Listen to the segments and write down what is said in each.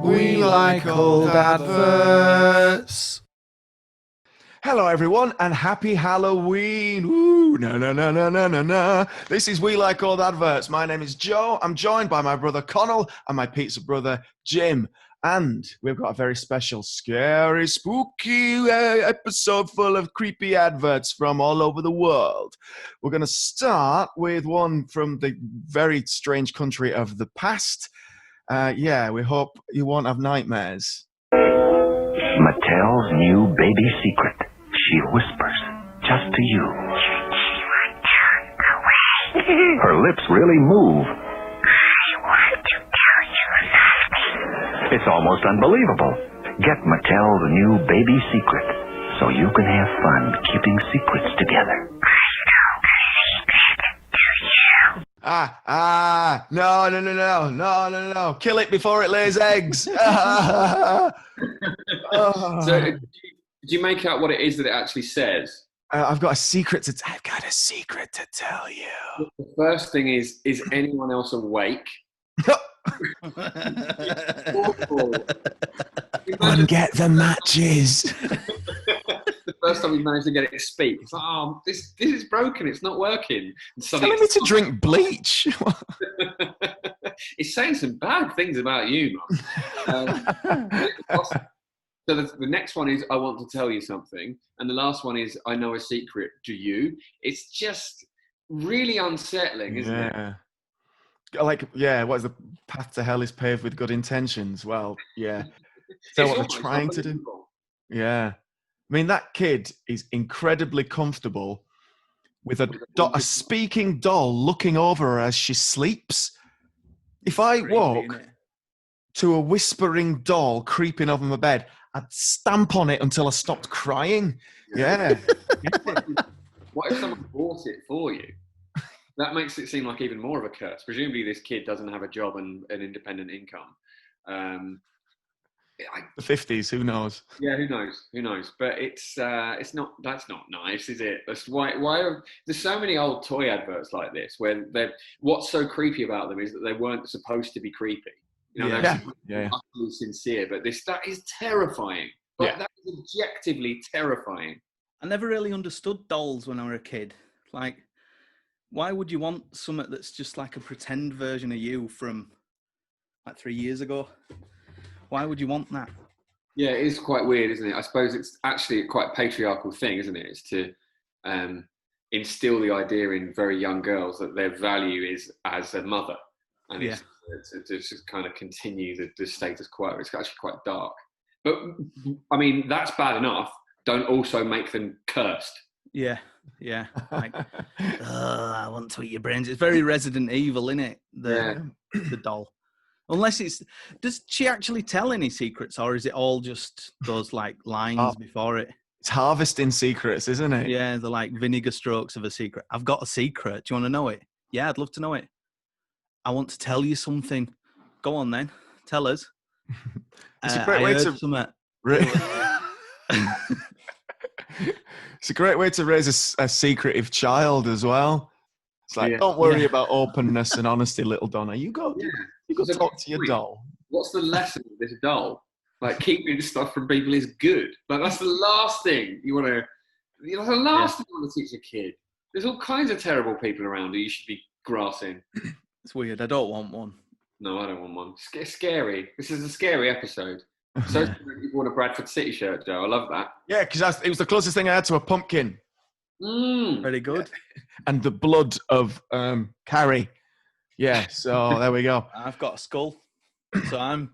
We like old adverts. Hello, everyone, and happy Halloween. Woo! No. This is We Like Old Adverts. My name is Joe. I'm joined by my brother Connell and my pizza brother Jim. And we've got a very special, scary, spooky episode full of creepy adverts from all over the world. We're going to start with one from the very strange country of the past. We hope you won't have nightmares. Mattel's new baby secret. She whispers just to you. Her lips really move. I want to tell you something. It's almost unbelievable. Get Mattel's new baby secret so you can have fun keeping secrets together. No. Kill it before it lays eggs. So, did you make out what it is that it actually says? I've got a secret to tell you. The first thing is anyone else awake? And get the matches. The first time we managed to get it to speak, it's like, oh, this is broken. It's not working. And Telling me to drink bleach. It's saying some bad things about you, Mum. So the next one is I want to tell you something, and the last one is I know a secret. Do you? It's just really unsettling, isn't it? What is the path to hell is paved with good intentions? Well, yeah. So what they're trying to do? Yeah. I mean, that kid is incredibly comfortable with a speaking doll looking over her as she sleeps. If I woke to a whispering doll creeping over my bed, I'd stamp on it until I stopped crying. Yeah. What if someone bought it for you? That makes it seem like even more of a curse. Presumably this kid doesn't have a job and an independent income. The 50s, who knows? Yeah, who knows? But that's not nice, is it? That's why there's so many old toy adverts like this where what's so creepy about them is that they weren't supposed to be creepy. You know, they're utterly sincere, but that is terrifying. But that is objectively terrifying. I never really understood dolls when I was a kid. Like, why would you want something that's just like a pretend version of you from like 3 years ago? Why would you want that? Yeah, it is quite weird, isn't it? I suppose it's actually quite a patriarchal thing, isn't it? It's to instill the idea in very young girls that their value is as a mother. And it's to just kind of continue the status quo. It's actually quite dark. But, I mean, that's bad enough. Don't also make them cursed. Yeah. Like, I want to eat your brains. It's very Resident Evil, isn't it? The doll. Unless does she actually tell any secrets, or is it all just those like lines before it? It's harvesting secrets, isn't it? Yeah, the like vinegar strokes of a secret. I've got a secret. Do you want to know it? Yeah, I'd love to know it. I want to tell you something. Go on then, tell us. It's a great way to. It's a great way to raise a secretive child as well. It's like, don't worry about openness and honesty, little Donna. You go talk to your doll. What's the lesson of this doll? Like, keeping stuff from people is good. But that's the last thing you want to. Thing you want to teach a kid. There's all kinds of terrible people around who you should be grassing. It's weird. I don't want one. No, I don't want one. It's scary. This is a scary episode. So you want a Bradford City shirt, Joe. I love that. Yeah, because it was the closest thing I had to a pumpkin. Very good. And the blood of Carrie. Yeah, so there we go. I've got a skull, so I'm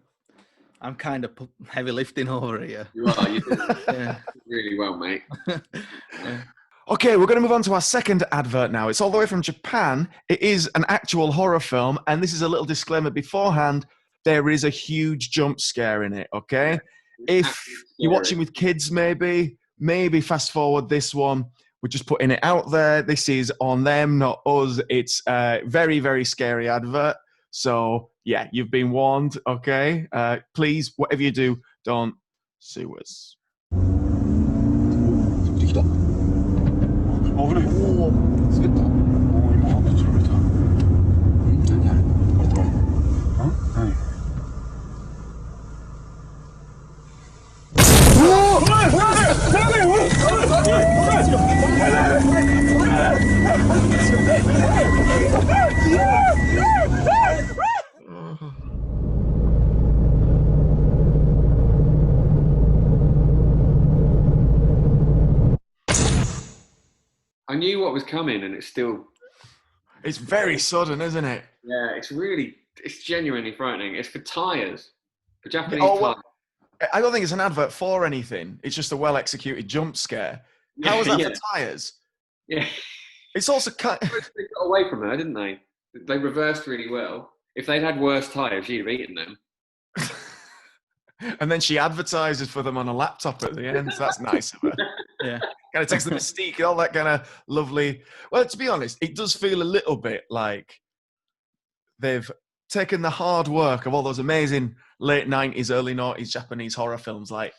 kind of heavy lifting over here. You are. You did really well, mate. Okay, we're going to move on to our second advert now. It's all the way from Japan. It is an actual horror film, and this is a little disclaimer beforehand. There is a huge jump scare in it, okay? If you're watching with kids, maybe fast forward this one. We're just putting it out there. This is on them, not us. It's a very, very scary advert. So, yeah, you've been warned, okay? Please, whatever you do, don't sue us. what was coming, and it's still. It's very sudden, isn't it? Yeah, it's genuinely frightening. It's for tyres, for Japanese Oh, well, tyres. I don't think it's an advert for anything. It's just a well-executed jump scare. How is that for tyres? Yeah. It's also They got away from her, didn't they? They reversed really well. If they'd had worse tyres, she'd have eaten them. And then she advertises for them on a laptop at the end. So that's nice of her. Yeah. Kind of takes the mystique, all that kind of lovely. Well, to be honest, it does feel a little bit like they've taken the hard work of all those amazing late 90s, early 90s Japanese horror films like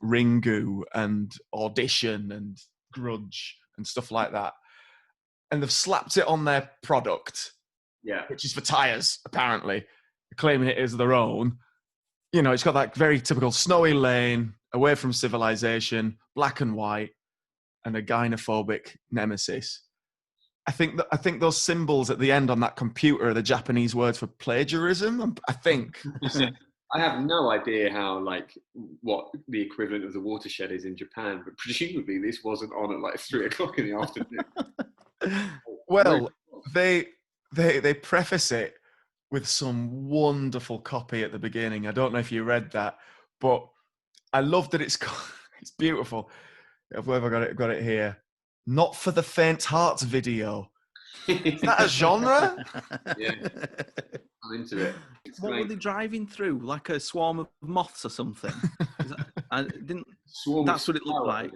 Ringu and Audition and Grudge and stuff like that. And they've slapped it on their product, which is for tyres, apparently, claiming it is their own. You know, it's got that very typical snowy lane, away from civilization, black and white, and a gynophobic nemesis. I think those symbols at the end on that computer are the Japanese words for plagiarism. I think. I have no idea how, what the equivalent of the watershed is in Japan, but presumably this wasn't on at 3 o'clock in the afternoon. Well, they preface it with some wonderful copy at the beginning. I don't know if you read that, but I love that it's beautiful. Whoever got it here. Not for the faint hearts video. Is that a genre? Yeah, I'm into it. What were they driving through? Like a swarm of moths or something? That's what it looked like.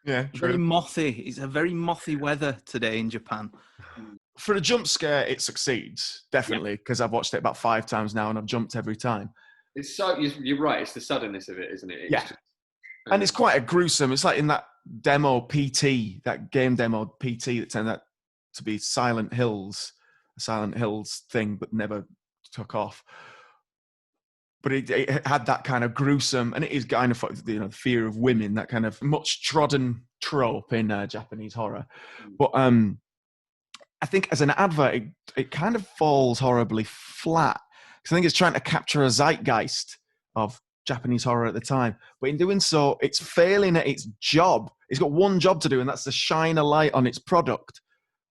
Yeah, very mothy. It's a very mothy weather today in Japan. For a jump scare, it succeeds, definitely, because I've watched it about 5 times now and I've jumped every time. It's so, you're right, it's the suddenness of it, isn't it? And it's quite a gruesome, it's like in that demo PT, that game demo PT that turned out to be Silent Hills, a Silent Hills thing, but never took off. But it had that kind of gruesome, and it is kind of, fear of women, that kind of much trodden trope in Japanese horror. But I think as an advert, it kind of falls horribly flat. Because I think it's trying to capture a zeitgeist of Japanese horror at the time. But in doing so, it's failing at its job. It's got one job to do, and that's to shine a light on its product.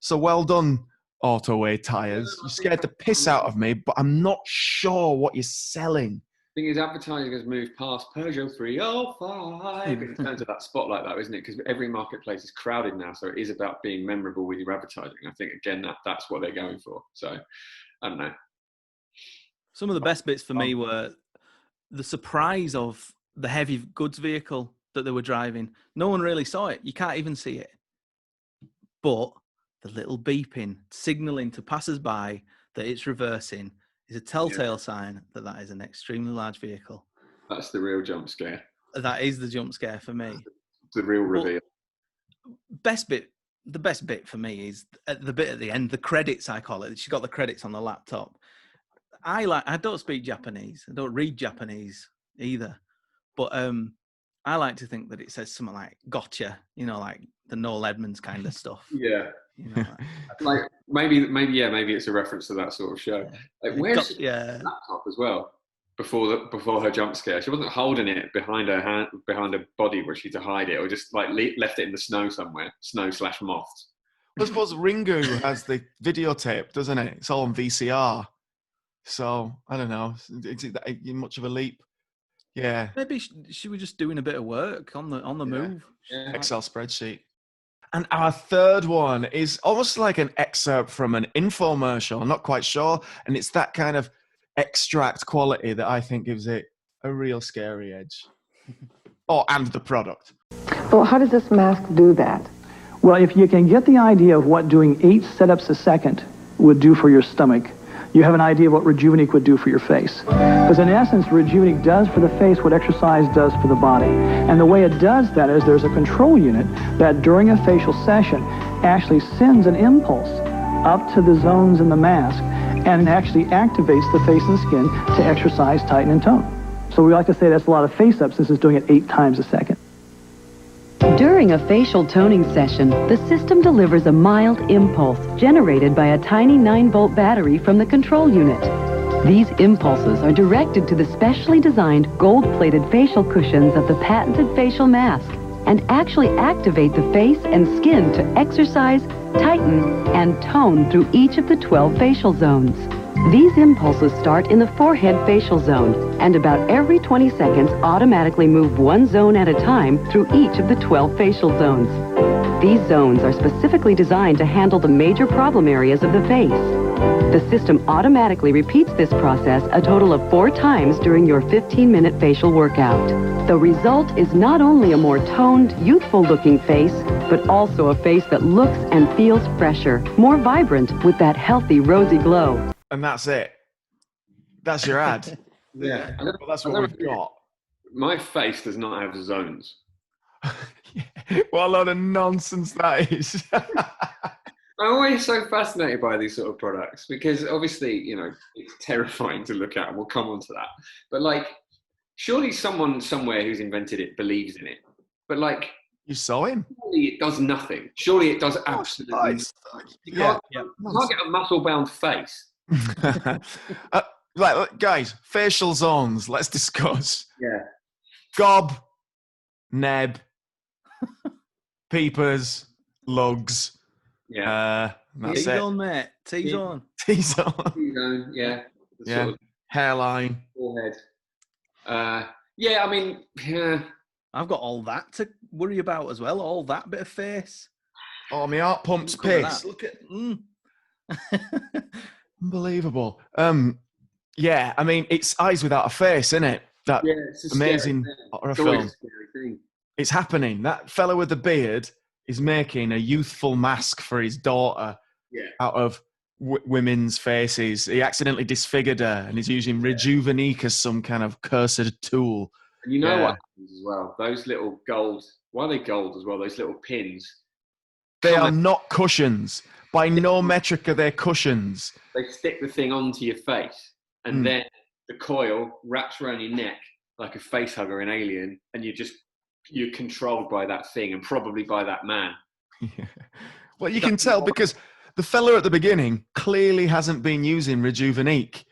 So well done, Autoway tyres. You scared the piss out of me, but I'm not sure what you're selling. The thing is, advertising has moved past Peugeot 305 in terms of that spotlight, though, isn't it? Because every marketplace is crowded now, so it is about being memorable with your advertising. I think, again, that's what they're going for. So, I don't know. Some of the best bits for me were the surprise of the heavy goods vehicle that they were driving. No one really saw it. You can't even see it. But the little beeping, signalling to passers-by that it's reversing, is a telltale sign that is an extremely large vehicle. That's the real jump scare. That is the jump scare for me. The real reveal. The best bit for me is the bit at the end, the credits, I call it. She got the credits on the laptop. I don't speak Japanese. I don't read Japanese either. But I like to think that it says something like "gotcha," like the Noel Edmonds kind of stuff. Yeah. Maybe it's a reference to that sort of show. Where's the laptop as well? Before her jump scare, she wasn't holding it behind her body where she to hide it, or just left it in the snow somewhere, snow/moths. I suppose Ringu has the videotape, doesn't it? It's all on VCR. So I don't know. Is it that much of a leap? Yeah. Maybe she was just doing a bit of work on the move. Yeah. Excel spreadsheet. And our third one is almost like an excerpt from an infomercial. I'm not quite sure. And it's that kind of extract quality that I think gives it a real scary edge. And the product. Well, how does this mask do that? Well, if you can get the idea of what doing 8 setups a second would do for your stomach, you have an idea of what Rejuvenique would do for your face. Because in essence, Rejuvenique does for the face what exercise does for the body. And the way it does that is there's a control unit that during a facial session actually sends an impulse up to the zones in the mask and actually activates the face and skin to exercise, tighten, and tone. So we like to say that's a lot of face-ups. This is doing it 8 times a second. During a facial toning session, the system delivers a mild impulse generated by a tiny 9-volt battery from the control unit. These impulses are directed to the specially designed gold-plated facial cushions of the patented facial mask. and actually activate the face and skin to exercise, tighten, and tone through each of the 12 facial zones. These impulses start in the forehead facial zone, and about every 20 seconds automatically move one zone at a time through each of the 12 facial zones. These zones are specifically designed to handle the major problem areas of the face. The system automatically repeats this process a total of 4 times during your 15-minute facial workout. The result is not only a more toned, youthful-looking face, but also a face that looks and feels fresher, more vibrant, with that healthy, rosy glow. And that's it. That's your ad. Yeah. Well, that's what we've got. My face does not have zones. What a load of nonsense that is. I'm always so fascinated by these sort of products because obviously, you know, it's terrifying to look at, and we'll come on to that. But like, surely someone somewhere who's invented it believes in it. But like, you saw him? Surely it does nothing. Surely it does absolutely nothing. You can't get a muscle-bound face. Right, guys, facial zones. Let's discuss. Yeah. Gob, neb, peepers, lugs. Yeah. That's T-zone, mate. T-zone. T-zone. T-zone, yeah. Yeah. Sort of hairline. forehead. Yeah, I mean, yeah. I've got all that to worry about as well. All that bit of face. Oh, my heart pumps Look at piss. that. Look at. Unbelievable. Yeah, I mean, it's Eyes Without a Face, isn't it? That it's a amazing horror It's always film. a scary thing. It's happening. That fellow with the beard is making a youthful mask for his daughter out of women's faces. He accidentally disfigured her, and he's using Rejuvenique as some kind of cursed tool. And you know what happens as well? Those little gold, why are they gold as well? Those little pins. They are not cushions. By no metric are they cushions. They stick the thing onto your face, and then the coil wraps around your neck like a face hugger in Alien, and you're controlled by that thing, and probably by that man. Yeah. Well, you can tell because the fella at the beginning clearly hasn't been using Rejuvenique,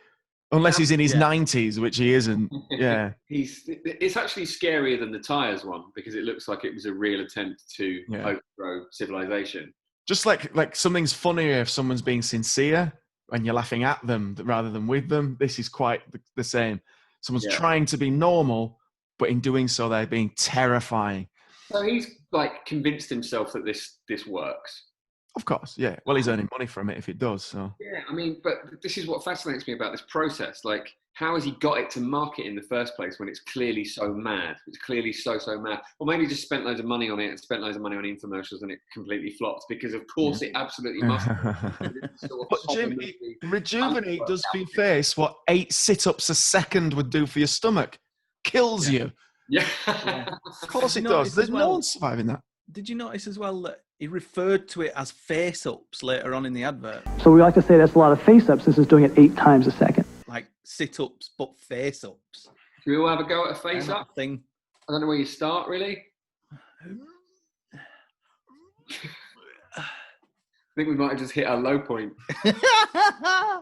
unless he's in his 90s, which he isn't. Yeah. It's actually scarier than the tyres one because it looks like it was a real attempt to overthrow civilization. Just like something's funnier if someone's being sincere and you're laughing at them rather than with them. This is quite the same. Someone's trying to be normal, but in doing so, they're being terrifying. So he's like convinced himself that this works. Of course, yeah. Well, he's earning money from it if it does. So yeah, I mean, but this is what fascinates me about this process. Like, how has he got it to market in the first place when it's clearly so mad? It's clearly so mad. Or maybe he just spent loads of money on it and spent loads of money on infomercials and it completely flopped because, of course, it absolutely must. But Jim, Rejuvenique does for your face what 8 sit-ups a second would do for your stomach. Kills you. Yeah. Of course it does. There's no one surviving that. Did you notice as well that he referred to it as face-ups later on in the advert? So we like to say that's a lot of face-ups. This is doing it 8 times a second. Like sit-ups, but face-ups. Do we all have a go at a face-up? Thing. I don't know where you start, really. I think we might have just hit our low point. I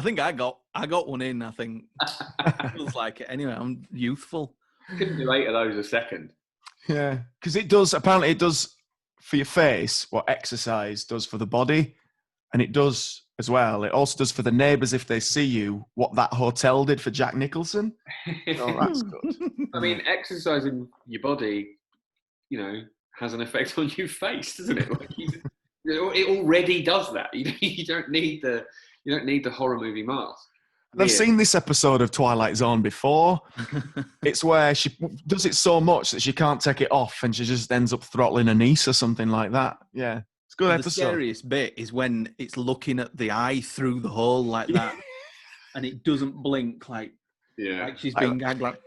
think I got one in, I think. Feels like it. Anyway, I'm youthful. I couldn't do 8 of those a second. Yeah, because apparently it does for your face what exercise does for the body. And it does as well. It also does for the neighbours if they see you what that hotel did for Jack Nicholson. Oh, that's good. I mean, exercising your body, has an effect on your face, doesn't it? Like it already does that. You don't need the horror movie mask. I've seen this episode of Twilight Zone before. It's where she does it so much that she can't take it off and she just ends up throttling her niece or something like that. Yeah. It's a good episode. The scariest bit is when it's looking at the eye through the hole like that and it doesn't blink like she's being gagged like...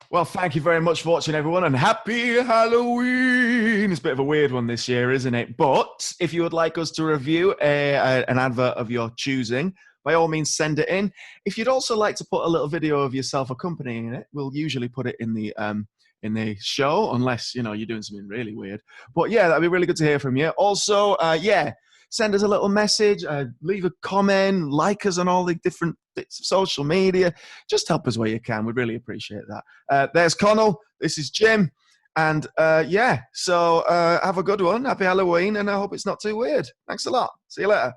Well, thank you very much for watching, everyone, and happy Halloween! It's a bit of a weird one this year, isn't it? But if you would like us to review an advert of your choosing, by all means, send it in. If you'd also like to put a little video of yourself accompanying it, we'll usually put it in the show, unless, you're doing something really weird. But yeah, that'd be really good to hear from you. Also, send us a little message, leave a comment, like us on all the different bits of social media. Just help us where you can. We'd really appreciate that. There's Connell. This is Jim. And so have a good one. Happy Halloween. And I hope it's not too weird. Thanks a lot. See you later.